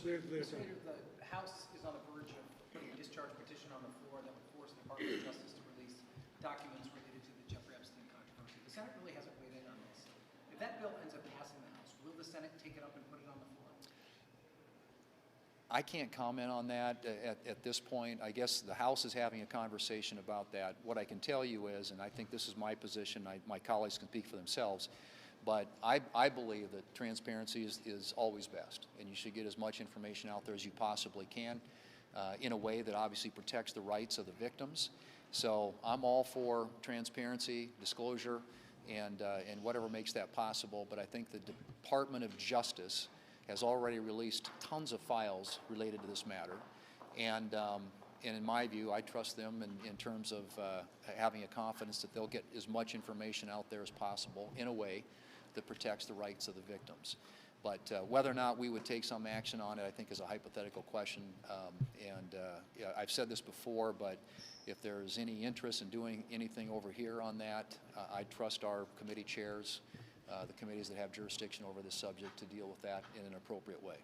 Clear, clear. Mr. Leader, the House is on the verge of putting a discharge petition on the floor that would force the Department of Justice to release documents related to the Jeffrey Epstein controversy. The Senate really hasn't weighed in on this. If that bill ends up passing the House, will the Senate take it up and put it on the floor? I can't comment on that at this point. I guess the House is having a conversation about that. What I can tell you is, and I think this is my position, my colleagues can speak for themselves, but I believe that transparency is always best, and you should get as much information out there as you possibly can in a way that obviously protects the rights of the victims. So I'm all for transparency, disclosure, and whatever makes that possible, but I think the Department of Justice has already released tons of files related to this matter, and in my view, I trust them in terms of having a confidence that they'll get as much information out there as possible in a way that protects the rights of the victims. But whether or not we would take some action on it, I think, is a hypothetical question. Yeah, I've said this before, but if there's any interest in doing anything over here on that, I trust our committee chairs, the committees that have jurisdiction over this subject, to deal with that in an appropriate way.